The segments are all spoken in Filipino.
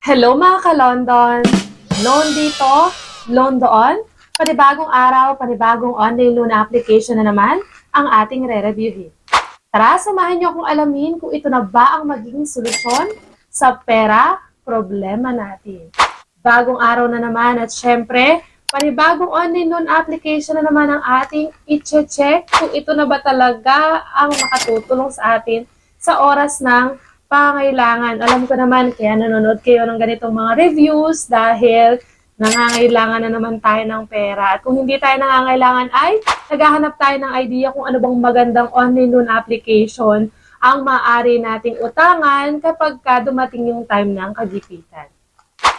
Hello mga ka-London! Loan dito, loan doon. Panibagong araw, panibagong online loan application na naman ang ating re-reviewin. Tara, samahan niyo akong alamin kung ito na ba ang magiging solusyon sa pera problema natin. Bagong araw na naman at syempre, panibagong online loan application na naman ang ating i-check kung ito na ba talaga ang makatutulong sa atin sa oras ng pangailangan. Alam ko naman, kaya nanonood kayo ng ganitong mga reviews dahil nangangailangan na naman tayo ng pera. At kung hindi tayo nangangailangan ay naghahanap tayo ng idea kung ano bang magandang online loan application ang maaari nating utangan kapag dumating yung time ng kagipitan.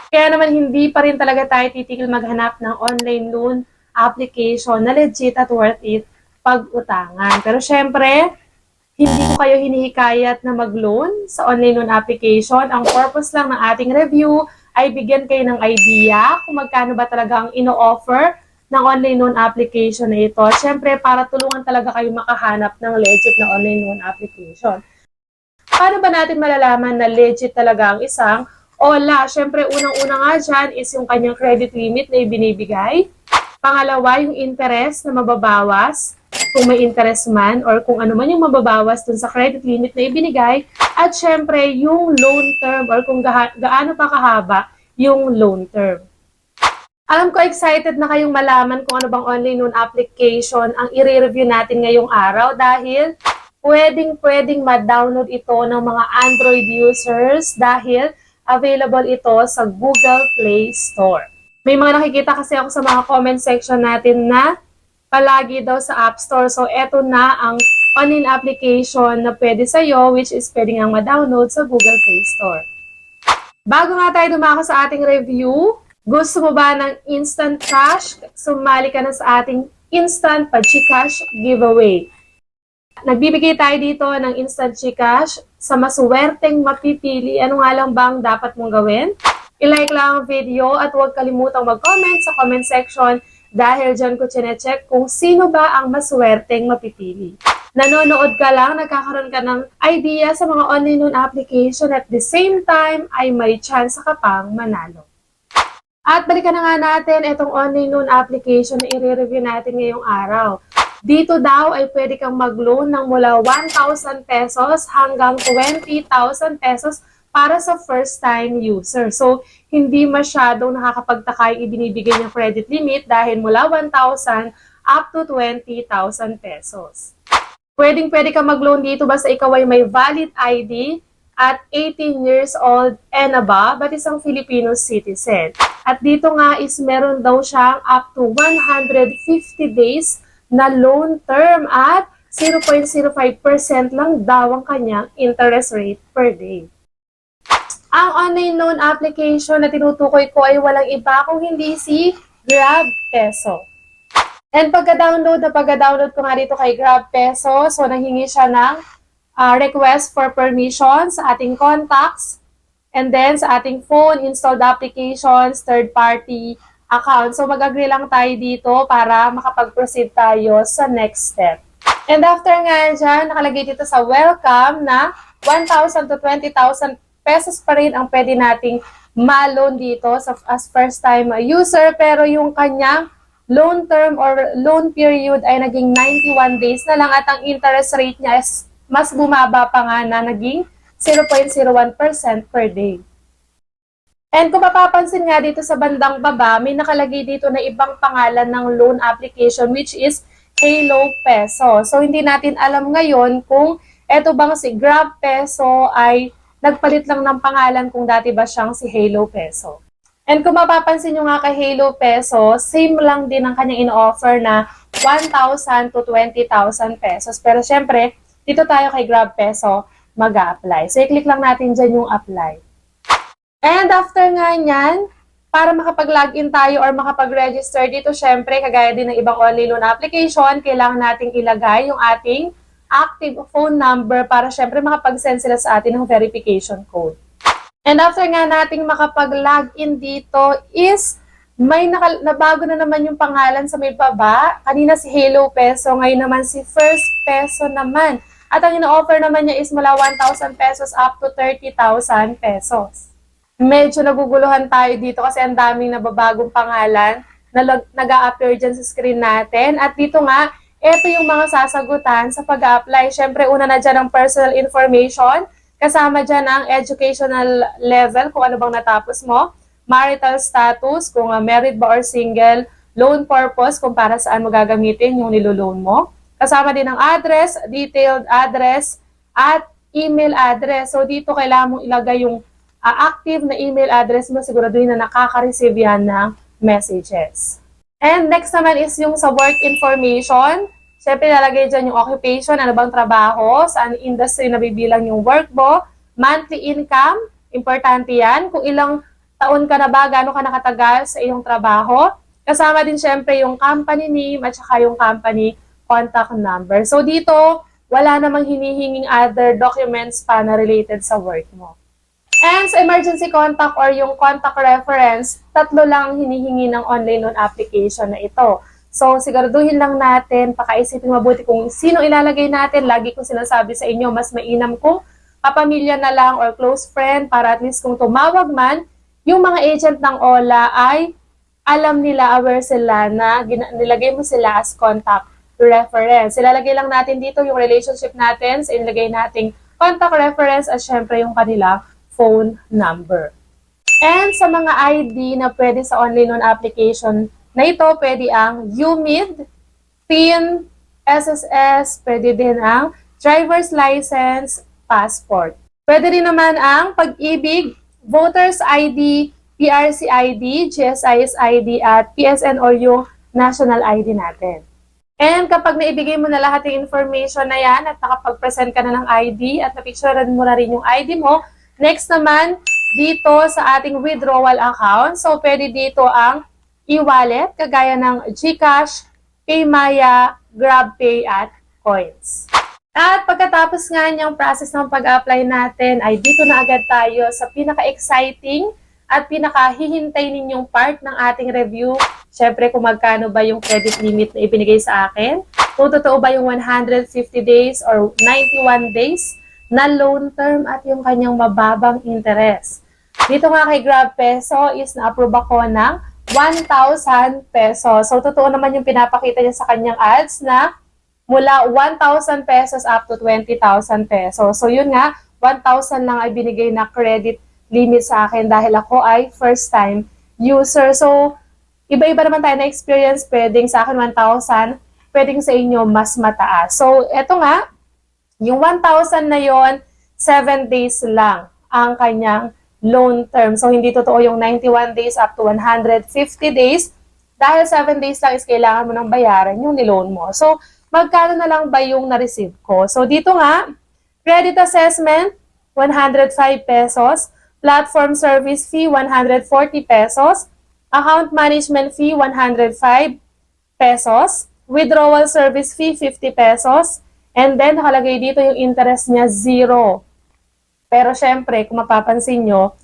Kaya naman hindi pa rin talaga tayo titigil maghanap ng online loan application na legit at worth it pag-utangan. Pero syempre, hindi ko kayo hinihikayat na mag-loan sa online loan application. Ang purpose lang ng ating review ay bigyan kayo ng idea kung magkano ba talaga ang ino-offer ng online loan application na ito. Siyempre, para tulungan talaga kayo makahanap ng legit na online loan application. Paano ba natin malalaman na legit talaga ang isang OLA? Siyempre, unang-una nga dyan is yung kanyang credit limit na ibinibigay. Pangalawa, yung interest na mababawas, kung may interest man or kung ano man yung mababawas dun sa credit limit na ibinigay. At syempre, yung loan term or kung gaano pa kahaba yung loan term. Alam ko excited na kayong malaman kung ano bang online loan application ang i-review natin ngayong araw dahil pwedeng ma-download ito ng mga Android users dahil available ito sa Google Play Store. May mga nakikita kasi ako sa mga comment section natin na palagi daw sa App Store. So, eto na ang online application na pwede sa'yo, which is pwede nga ma-download sa Google Play Store. Bago nga tayo dumako sa ating review, gusto mo ba ng instant cash? Sumali ka na sa ating instant pa-GCash giveaway. Nagbibigay tayo dito ng instant GCash sa maswerteng mapipili. Ano nga lang bang dapat mong gawin? I-like lang ang video at huwag kalimutang mag-comment sa comment section dahil dyan ko chinecheck kung sino ba ang maswerteng mapipili. Nanonood ka lang, nagkakaroon ka ng idea sa mga online loan application at the same time ay may chance ka pang manalo. At balikan na nga natin itong online loan application na i-review natin ngayong araw. Dito daw ay pwede kang mag-loan ng mula 1,000 pesos hanggang 20,000 pesos para sa first-time user. So, hindi masyadong nakakapagtaka yung ibinibigay ng credit limit dahil mula 1,000 up to 20,000 pesos. Pwede ka mag-loan dito basta ikaw ay may valid ID at 18 years old and above at isang Filipino citizen. At dito nga is meron daw siyang up to 150 days na loan term at 0.05% lang daw ang kanyang interest rate per day. Ang online loan application na tinutukoy ko ay walang iba kung hindi si GrabPeso. And pagka-download ko nga dito kay GrabPeso, so nanghingi siya ng request for permission sa ating contacts, and then sa ating phone, installed applications, third-party account. So mag-agree lang tayo dito para makapag-proceed tayo sa next step. And after nga dyan, nakalagay dito sa welcome na 1,000 to 20,000 pesos pa rin ang pwede nating ma-loan dito as first-time user. Pero yung kanyang loan term or loan period ay naging 91 days na lang at ang interest rate niya is mas bumaba pa nga na naging 0.01% per day. And kung mapapansin nga dito sa bandang baba, may nakalagay dito na ibang pangalan ng loan application which is Halo Peso. So hindi natin alam ngayon kung eto bang si GrabPeso ay nagpalit lang ng pangalan kung dati ba siyang si Halo Peso. And kung mapapansin nyo nga kay Halo Peso, same lang din ang kanyang ino-offer na 1,000 to 20,000 pesos. Pero syempre, dito tayo kay GrabPeso mag-a-apply. So i-click lang natin dyan yung apply. And after nga nyan, para makapag-login tayo or makapag-register dito, syempre, kagaya din ng ibang online loan application, kailangan nating ilagay yung ating active phone number para syempre makapag-send sila sa atin ng verification code. And after nga nating makapag-login dito is may nabago na naman yung pangalan sa may baba. Kanina si Halo Peso, ngayon naman si First Peso naman. At ang ino-offer naman niya is mula 1,000 pesos up to 30,000 pesos. Medyo naguguluhan tayo dito kasi ang daming nababagong pangalan na nag-a-appear dyan sa screen natin. At dito nga, ito yung mga sasagutan sa pag-a-apply. Siyempre, una na dyan ang personal information. Kasama dyan ang educational level, kung ano bang natapos mo. Marital status, kung married ba or single. Loan purpose, kung para saan mo gagamitin yung niloloan mo. Kasama din ang address, detailed address, at email address. So, dito kailangan mong ilagay yung active na email address mo, siguraduhin na nakaka-receive yan ng messages. And next naman is yung sa work information. Siyempre, lalagay dyan yung occupation, ano bang trabaho, saan industry na bibilang yung work mo, monthly income, importante yan, kung ilang taon ka na ba, gaano ka nakatagal sa iyong trabaho. Kasama din siyempre yung company name at saka yung company contact number. So dito, wala namang hinihinging other documents pa na related sa work mo. And sa emergency contact or yung contact reference, 3 lang hinihingi ng online loan application na ito. So, siguraduhin lang natin, pakaisipin mabuti kung sino ilalagay natin. Lagi kong sinasabi sa inyo, mas mainam kung kapamilya na lang or close friend para at least kung tumawag man, yung mga agent ng OLA ay alam nila, aware sila na nilagay mo sila as contact reference. Ilalagay lang natin dito yung relationship natin, sa ilagay nating contact reference at syempre yung kanilang phone number. And sa mga ID na pwede sa online loan application na ito, pwede ang UMID, PIN, SSS, pwede din ang driver's license, passport. Pwede rin naman ang pag-ibig, voter's ID, PRC ID, GSIS ID, at PSN or yung national ID natin. And kapag naibigay mo na lahat ng information na yan at nakapag-present ka na ng ID at napicturean mo na rin yung ID mo, next naman, dito sa ating withdrawal account, so pwede dito ang e-wallet, kagaya ng GCash, Paymaya, GrabPay, at Coins. At pagkatapos nga niyang process ng pag-apply natin, ay dito na agad tayo sa pinaka-exciting at pinaka-hihintay ninyong part ng ating review. Siyempre, kung magkano ba yung credit limit na ibinigay sa akin, kung totoo ba yung 150 days or 91 days na loan term at yung kanyang mababang interest. Dito nga kay Grab Peso is na-approve ako ng 1,000 pesos. So, totoo naman yung pinapakita niya sa kanyang ads na mula 1,000 pesos up to 20,000 pesos. So, yun nga, 1,000 lang ay binigay na credit limit sa akin dahil ako ay first-time user. So, iba-iba naman tayo na experience. Pwedeng sa akin 1,000, pwedeng sa inyo mas mataas. So, eto nga, yung 1,000 na yon 7 days lang ang kanyang loan term. So, hindi totoo yung 91 days up to 150 days. Dahil 7 days lang is kailangan mo nang bayaran yung niloan mo. So, magkano na lang ba yung na-receive ko? So, dito nga, credit assessment, 105 pesos. Platform service fee, 140 pesos. Account management fee, 105 pesos. Withdrawal service fee, 50 pesos. And then, nakalagay dito yung interest niya, 0. Pero syempre, kung mapapansin nyo,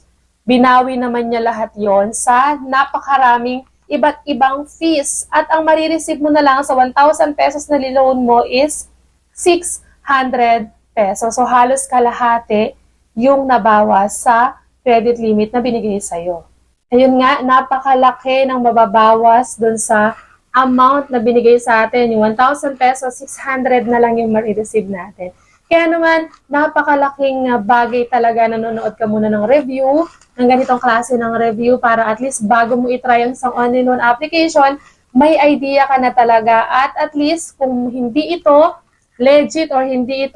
binawi naman niya lahat yon sa napakaraming iba't ibang fees. At ang marireceive mo na lang sa 1,000 pesos na liloan mo is 600 pesos. So halos kalahati yung nabawas sa credit limit na binigay sa'yo. Ayun nga, napakalaki ng mababawas dun sa amount na binigay sa atin. Yung 1,000 pesos, 600 na lang yung marireceive natin. Kaya naman, napakalaking bagay talaga, nanonood ka muna ng review, ng ganitong klase ng review para at least bago mo itry ang isang online loan application, may idea ka na talaga at least kung hindi ito legit or hindi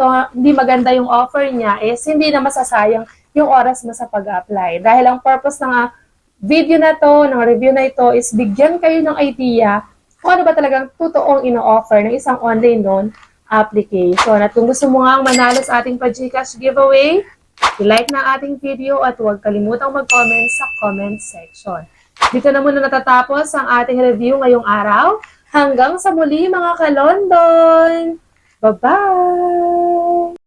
maganda yung offer niya, is hindi na masasayang yung oras mo sa pag-apply. Dahil ang purpose ng video na to, ng review na ito, is bigyan kayo ng idea kung ano ba talagang totoong ino-offer ng isang online loan application. At kung gusto mo nga manalo sa ating pa-GCash giveaway, i-like na ating video at huwag kalimutang mag-comment sa comment section. Dito na muna natatapos ang ating review ngayong araw. Hanggang sa muli mga ka-London! Bye-bye!